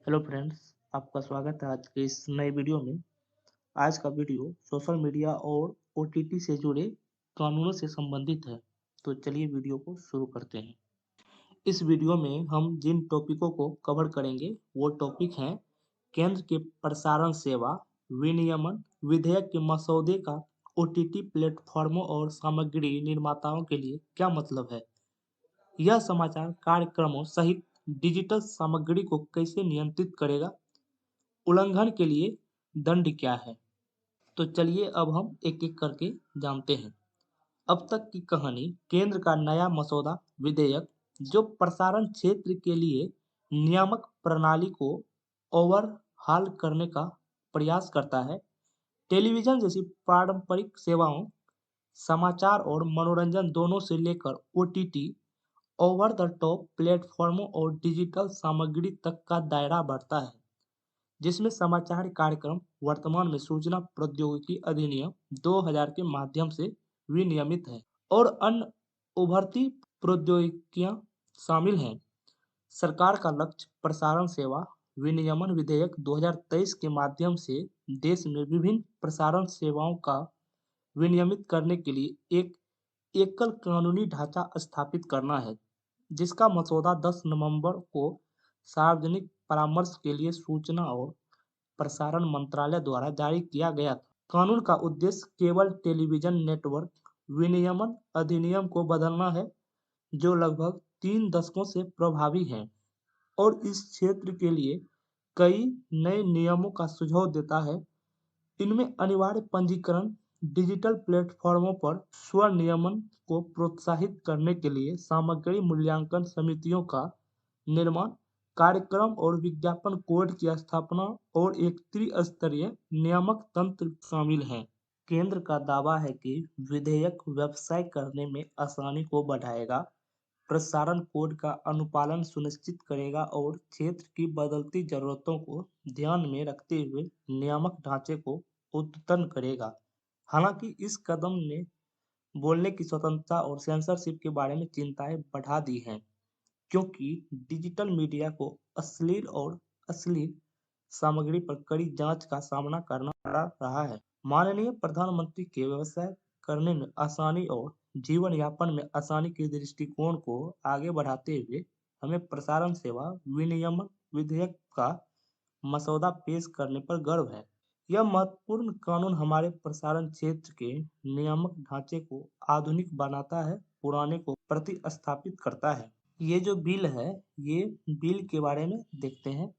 Hello friends, आपका स्वागत है आज के इस नए वीडियो में। आज का वीडियो सोशल मीडिया और ओटीटी से जुड़े कानूनों से संबंधित है। तो चलिए वीडियो को शुरू करते हैं। इस वीडियो में हम जिन टॉपिकों को कवर करेंगे वो टॉपिक हैं केंद्र के प्रसारण सेवा विनियमन विधेयक के मसौदे का ओटीटी प्लेटफॉर्मों और सामग्री निर्माताओं के लिए क्या मतलब है, यह समाचार कार्यक्रमों सहित डिजिटल सामग्री को कैसे नियंत्रित करेगा, उल्लंघन के लिए दंड क्या है। तो चलिए अब हम एक-एक करके जानते हैं। अब तक की कहानी। केंद्र का नया मसौदा विधेयक जो प्रसारण क्षेत्र के लिए नियामक प्रणाली को ओवरहाल करने का प्रयास करता है। टेलीविजन जैसी पारंपरिक सेवाओं, समाचार और मनोरंजन दोनों से लेकर ओटीटी, ओवर द टॉप प्लेटफॉर्मों और डिजिटल सामग्री तक का दायरा बढ़ता है, जिसमें समाचार कार्यक्रम वर्तमान में सूचना प्रौद्योगिकी अधिनियम 2000 के माध्यम से विनियमित है और अन्य उभरती प्रौद्योगिकियां शामिल हैं। सरकार का लक्ष्य प्रसारण सेवा विनियमन विधेयक 2023 के माध्यम से देश में विभिन्न प्रसारण सेवाओं का विनियमित करने के लिए एक एकल कानूनी ढांचा स्थापित करना है, जिसका मसौदा 10 नवंबर को सार्वजनिक परामर्श के लिए सूचना और प्रसारण मंत्रालय द्वारा जारी किया गया था। कानून का उद्देश्य केबल टेलीविजन नेटवर्क विनियमन अधिनियम को बदलना है, जो लगभग 3 दशकों से प्रभावी है और इस क्षेत्र के लिए कई नए नियमों का सुझाव देता है। इनमें अनिवार्य पंजीकरण, डिजिटल प्लेटफॉर्मों पर स्वनियमन को प्रोत्साहित करने के लिए सामग्री मूल्यांकन समितियों का निर्माण, कार्यक्रम और विज्ञापन कोड की स्थापना और एक त्रिस्तरीय नियामक तंत्र शामिल हैं। केंद्र का दावा है कि विधेयक व्यवसाय करने में आसानी को बढ़ाएगा, प्रसारण कोड का अनुपालन सुनिश्चित करेगा और क्षेत्र की बदलती जरूरतों को ध्यान में रखते हुए नियामक ढांचे को अद्यतन करेगा। हालांकि इस कदम ने बोलने की स्वतंत्रता और सेंसरशिप के बारे में चिंताएं बढ़ा दी हैं, क्योंकि डिजिटल मीडिया को अश्लील सामग्री पर कड़ी जांच का सामना करना पड़ रहा है। माननीय प्रधानमंत्री के व्यवसाय करने में आसानी और जीवन यापन में आसानी के दृष्टिकोण को आगे बढ़ाते हुए हमें प्रसारण सेवा विनियमन विधेयक का मसौदा पेश करने पर गर्व है। यह महत्वपूर्ण कानून हमारे प्रसारण क्षेत्र के नियामक ढांचे को आधुनिक बनाता है, पुराने को प्रतिस्थापित करता है। ये जो बिल है, ये बिल के बारे में देखते हैं।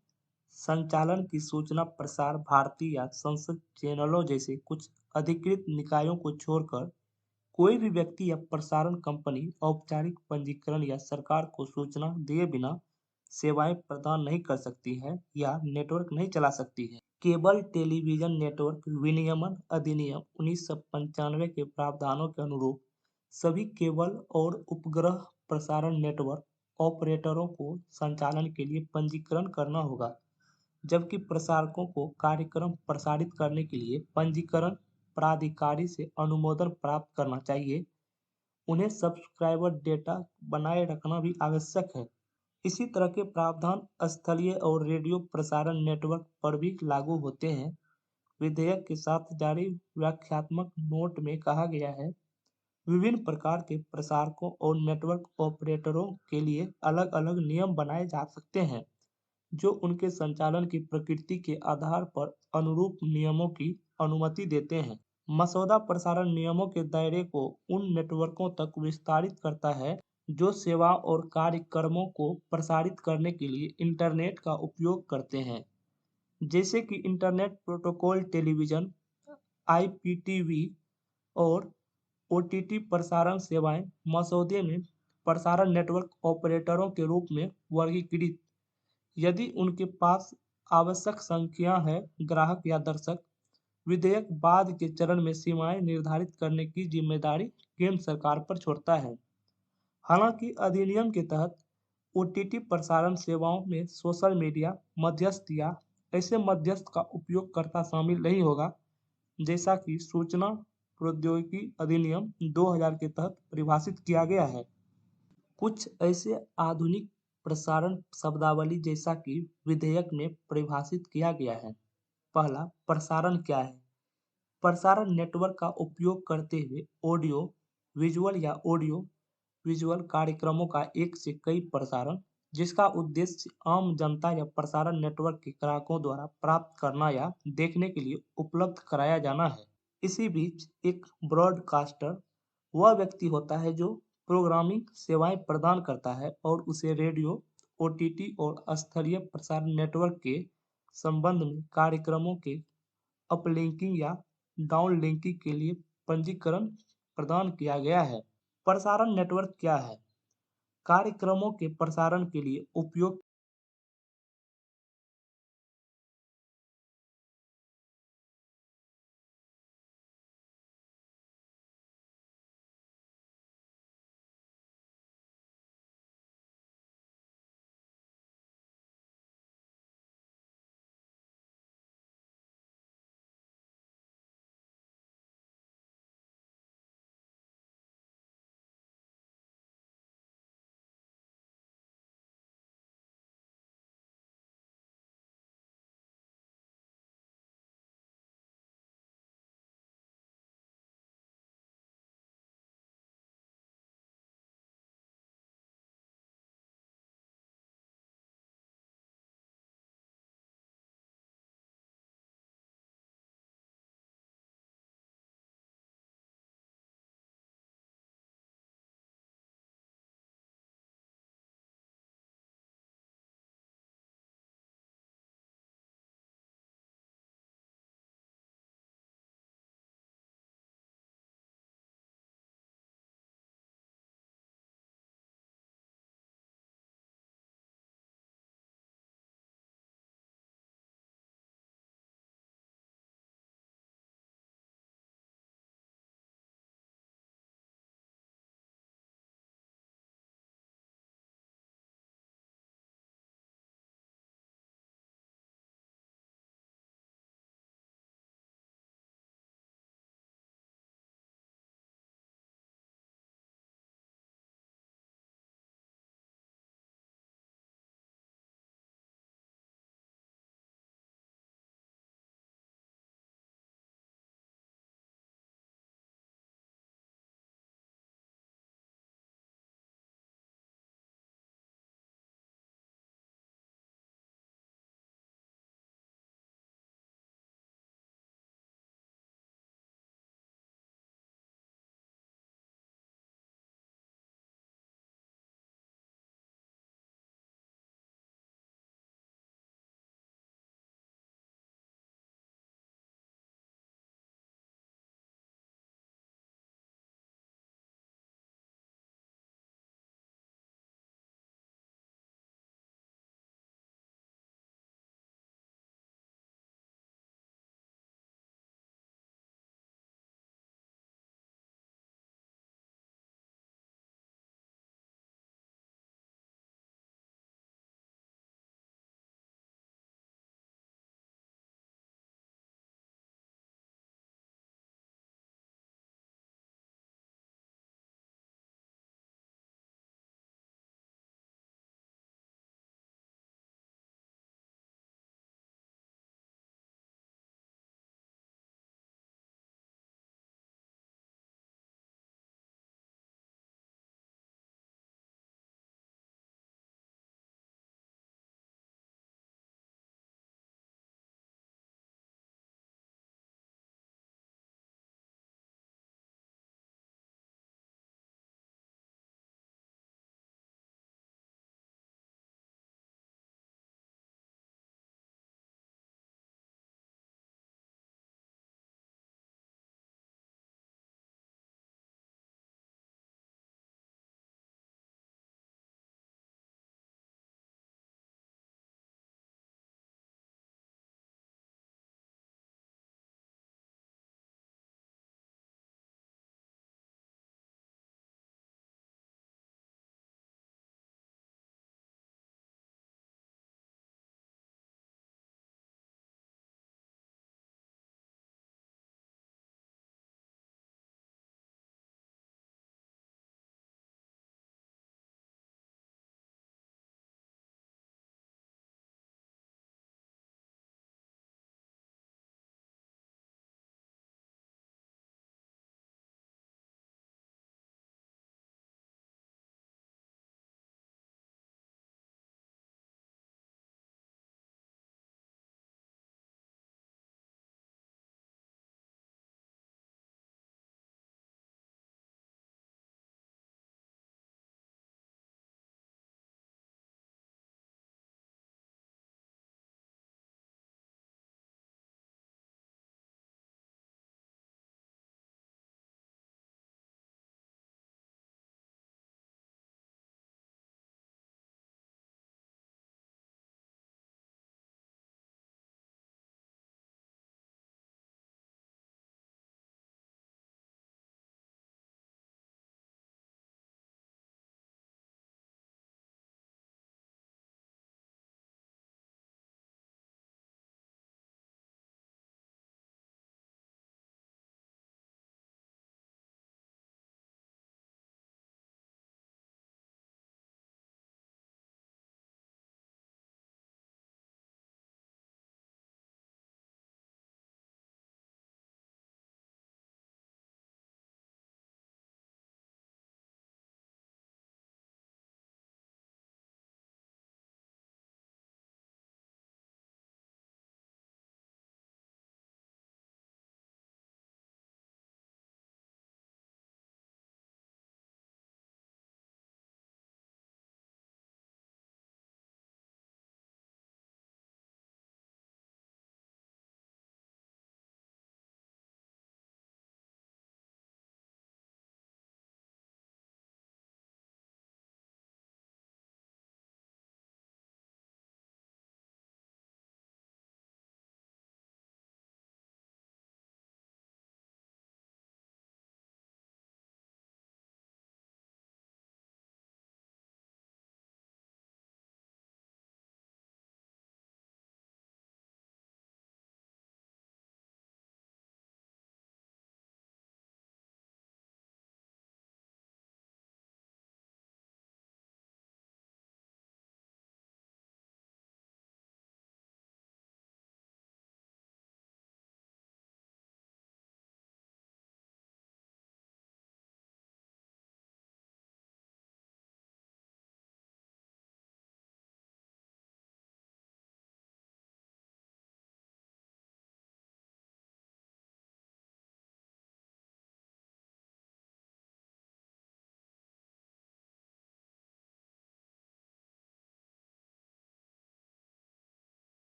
संचालन की सूचना प्रसार भारती या संसद चैनलों जैसे कुछ अधिकृत निकायों को छोड़कर कोई भी व्यक्ति या प्रसारण कंपनी औपचारिक पंजीकरण या सरकार को सूचना दिए बिना सेवाएं प्रदान नहीं कर सकती है या नेटवर्क नहीं चला सकती है। केबल टेलीविजन नेटवर्क विनियमन अधिनियम 1995 के प्रावधानों के अनुरूप सभी केबल और उपग्रह प्रसारण नेटवर्क ऑपरेटरों को संचालन के लिए पंजीकरण करना होगा, जबकि प्रसारकों को कार्यक्रम प्रसारित करने के लिए पंजीकरण प्राधिकारी से अनुमोदन प्राप्त करना चाहिए। उन्हें सब्सक्राइबर डेटा बनाए रखना भी आवश्यक है। इसी तरह के प्रावधान स्थलीय और रेडियो प्रसारण नेटवर्क पर भी लागू होते हैं। विधेयक के साथ जारी व्याख्यात्मक नोट में कहा गया है, विभिन्न प्रकार के प्रसारकों और नेटवर्क ऑपरेटरों के लिए अलग-अलग नियम बनाए जा सकते हैं, जो उनके संचालन की प्रकृति के आधार पर अनुरूप नियमों की अनुमति देते हैं। मसौदा प्रसारण नियमों के दायरे को उन नेटवर्कों तक विस्तारित करता है जो सेवाओं और कार्यक्रमों को प्रसारित करने के लिए इंटरनेट का उपयोग करते हैं, जैसे कि इंटरनेट प्रोटोकॉल टेलीविजन, आईपीटीवी और ओटीटी प्रसारण सेवाएं मसौदे में प्रसारण नेटवर्क ऑपरेटरों के रूप में वर्गीकृत, यदि उनके पास आवश्यक संख्या है ग्राहक या दर्शक। विधेयक बाद के चरण में सीमाएं निर्धारित करने की जिम्मेदारी केंद्र सरकार पर छोड़ता है। हालांकि अधिनियम के तहत ओटीटी प्रसारण सेवाओं में सोशल मीडिया मध्यस्थ या ऐसे मध्यस्थ का उपयोगकर्ता शामिल नहीं होगा, जैसा कि सूचना प्रौद्योगिकी अधिनियम 2000 के तहत परिभाषित किया गया है। कुछ ऐसे आधुनिक प्रसारण शब्दावली जैसा कि विधेयक में परिभाषित किया गया है। पहला, प्रसारण क्या है? प्रसारण नेटवर्क का उपयोग करते हुए ऑडियो विजुअल या ऑडियो विजुअल कार्यक्रमों का एक से कई प्रसारण, जिसका उद्देश्य आम जनता या प्रसारण नेटवर्क के ग्राहकों द्वारा प्राप्त करना या देखने के लिए उपलब्ध कराया जाना है। इसी बीच एक ब्रॉडकास्टर वह व्यक्ति होता है जो प्रोग्रामिंग सेवाएं प्रदान करता है और उसे रेडियो, ओटीटी और स्थलीय प्रसारण नेटवर्क के संबंध में कार्यक्रमों के अपलिंकिंग या डाउनलिंकिंग के लिए पंजीकरण प्रदान किया गया है। प्रसारण नेटवर्क क्या है? कार्यक्रमों के प्रसारण के लिए उपयोग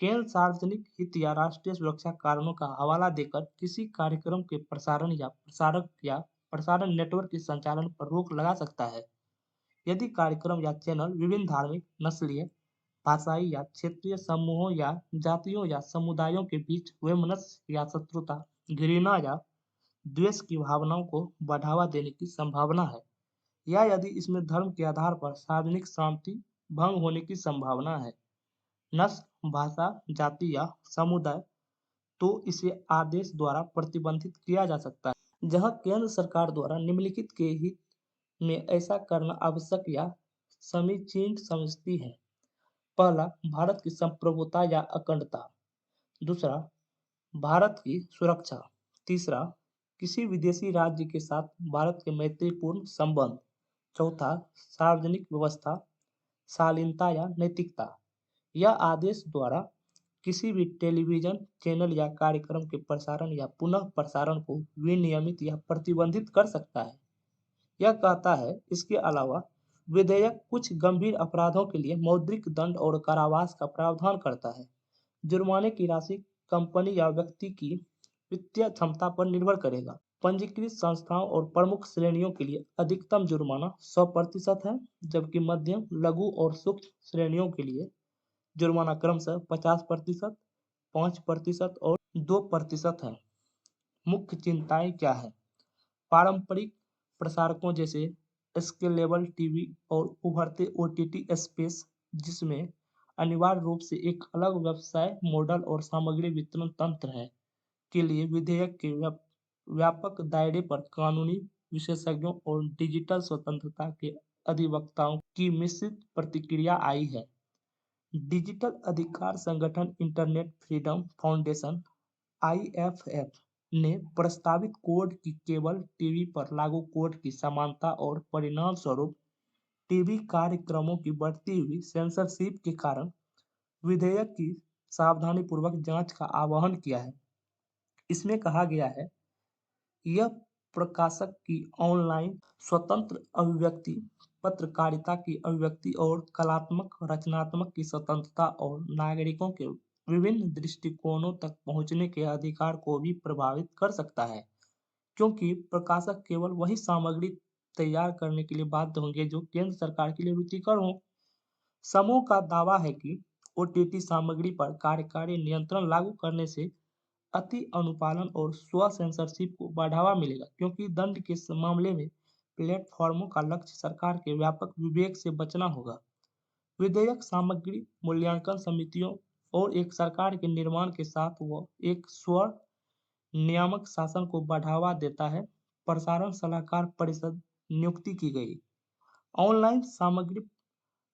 केंद्र सार्वजनिक हित या राष्ट्रीय सुरक्षा कारणों का हवाला देकर किसी कार्यक्रम के प्रसारण या प्रसारक या प्रसारण नेटवर्क के संचालन पर रोक लगा सकता है यदि कार्यक्रम या चैनल विभिन्न धार्मिक, नस्लीय, भाषाई या क्षेत्रीय समूहों या जातियों या समुदायों के बीच वैमनस्य या शत्रुता, घृणा या द्वेष की भावनाओं को बढ़ावा देने की संभावना है, या यदि इसमें धर्म के आधार पर सार्वजनिक शांति भंग होने की संभावना है, नस्ल, भाषा, जाति या समुदाय, तो इसे आदेश द्वारा प्रतिबंधित किया जा सकता है। जहां केंद्र सरकार द्वारा निम्नलिखित के हित में ऐसा करना आवश्यक या समीचीन समझती है। पहला, भारत की संप्रभुता या अखंडता। दूसरा, भारत की सुरक्षा। तीसरा, किसी विदेशी राज्य के साथ भारत के मैत्रीपूर्ण संबंध। चौथा, सार्वजनिक व्यवस्था, शालीनता या नैतिकता। यह आदेश द्वारा किसी भी टेलीविजन चैनल या कार्यक्रम के प्रसारण या पुनः प्रसारण को विनियमित या प्रतिबंधित कर सकता है। यह कहता है, इसके अलावा विधेयक कुछ गंभीर अपराधों के लिए मौद्रिक दंड और कारावास का प्रावधान करता है। जुर्माने की राशि कंपनी या व्यक्ति की वित्तीय क्षमता पर निर्भर करेगा। पंजीकृत संस्थाओं और प्रमुख श्रेणियों के लिए अधिकतम जुर्माना 100% है, जबकि मध्यम, लघु और सूक्ष्म श्रेणियों के लिए जुर्माना क्रमशः 50%, 5% और 2% है। मुख्य चिंताएं क्या है? पारंपरिक प्रसारकों जैसे स्केलेबल टीवी और उभरते ओटीटी स्पेस, जिसमें अनिवार्य रूप से एक अलग व्यवसाय मॉडल और सामग्री वितरण तंत्र है, के लिए विधेयक के व्यापक दायरे पर कानूनी विशेषज्ञों और डिजिटल स्वतंत्रता के अधिवक्ताओं की मिश्रित प्रतिक्रिया आई है। डिजिटल अधिकार संगठन इंटरनेट फ्रीडम फाउंडेशन (IFF) ने प्रस्तावित कोड की केबल टीवी पर लागू कोड की समानता और परिणाम स्वरूप टीवी कार्यक्रमों की बढ़ती हुई सेंसरशिप के कारण विधेयक की सावधानीपूर्वक जांच का आह्वान किया है। इसमें कहा गया है, यह प्रकाशक की ऑनलाइन स्वतंत्र अभिव्यक्ति, पत्रकारिता की अभिव्यक्ति और कलात्मक रचनात्मक की स्वतंत्रता और नागरिकों के विभिन्न दृष्टिकोणों तक पहुंचने के अधिकार को भी प्रभावित कर सकता है, क्योंकि प्रकाशक केवल वही सामग्री तैयार करने के लिए बाध्य होंगे जो केंद्र सरकार के लिए रुचिकर हो। समूह का दावा है कि ओटीटी सामग्री पर कार्यकारी नियंत्रण लागू करने से अति अनुपालन और स्व सेंसरशिप को बढ़ावा मिलेगा, क्योंकि दंड के मामले में प्लेटफॉर्मों का लक्ष्य सरकार के व्यापक विवेक से बचना होगा। विधेयक सामग्री मूल्यांकन समितियों और एक सरकार के निर्माण के साथ वो एक स्व नियामक शासन को बढ़ावा देता है। प्रसारण सलाहकार परिषद नियुक्ति की गई। ऑनलाइन सामग्री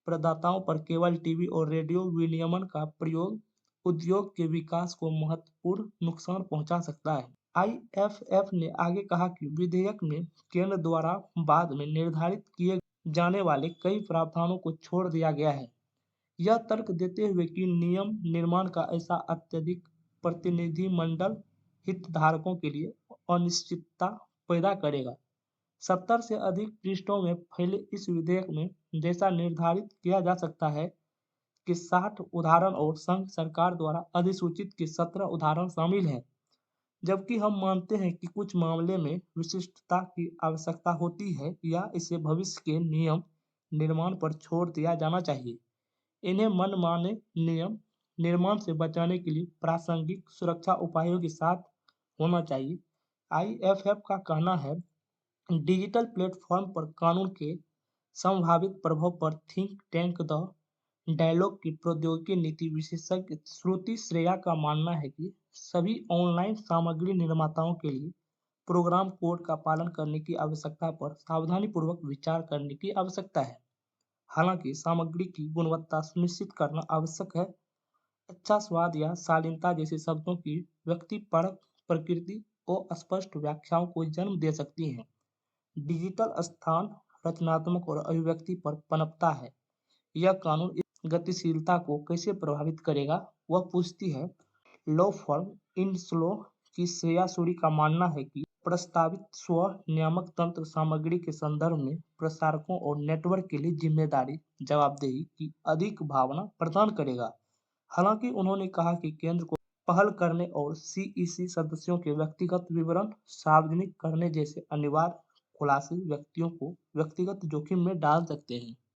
प्रदाताओं पर केबल टीवी और रेडियो विनियमन का प्रयोग उद्योग के विकास को महत्वपूर्ण नुकसान पहुंचा सकता है। IFF ने आगे कहा कि विधेयक में केंद्र द्वारा बाद में निर्धारित किए जाने वाले कई प्रावधानों को छोड़ दिया गया है, यह तर्क देते हुए कि नियम निर्माण का ऐसा अत्यधिक प्रतिनिधिमंडल हितधारकों के लिए अनिश्चितता पैदा करेगा। 70 से अधिक पृष्ठों में फैले इस विधेयक में जैसा निर्धारित किया जा सकता है कि 60 उदाहरण और संघ सरकार द्वारा अधिसूचित के 17 उदाहरण शामिल हैं, जबकि हम मानते हैं कि कुछ मामले में विशिष्टता की आवश्यकता होती है या इसे भविष्य के नियम निर्माण पर छोड़ दिया जाना चाहिए। इन्हें मनमाने नियम निर्माण से बचाने के लिए प्रासंगिक सुरक्षा उपायों के साथ होना चाहिए। IFF का कहना है, डिजिटल प्लेटफॉर्म पर कानून के संभावित प्रभाव पर थिंक टैंक द डायलॉग की प्रौद्योगिकी नीति विशेषज्ञ श्रुति श्रेया का मानना है कि सभी ऑनलाइन सामग्री निर्माताओं के लिए प्रोग्राम कोड का पालन करने की आवश्यकता पर सावधानीपूर्वक विचार करने की आवश्यकता है। हालांकि सामग्री की गुणवत्ता सुनिश्चित करना आवश्यक है। अच्छा स्वाद या शालीनता जैसे शब्दों की व्यक्तिपरक प्रकृति अस्पष्ट व्याख्याओं को जन्म दे सकती है। डिजिटल स्थान रचनात्मक और अभिव्यक्ति पर पनपता है। यह कानून इस गतिशीलता को कैसे प्रभावित करेगा, वह पूछती है। लॉ फर्म इनस्लो की श्रेया सूरी का मानना है कि प्रस्तावित स्व नियामक तंत्र सामग्री के संदर्भ में प्रसारकों और नेटवर्क के लिए जिम्मेदारी जवाबदेही की अधिक भावना प्रदान करेगा। हालांकि उन्होंने कहा कि केंद्र को पहल करने और सीईसी सदस्यों के व्यक्तिगत विवरण सार्वजनिक करने जैसे अनिवार्य खुलासे व्यक्तियों को व्यक्तिगत जोखिम में डाल सकते हैं।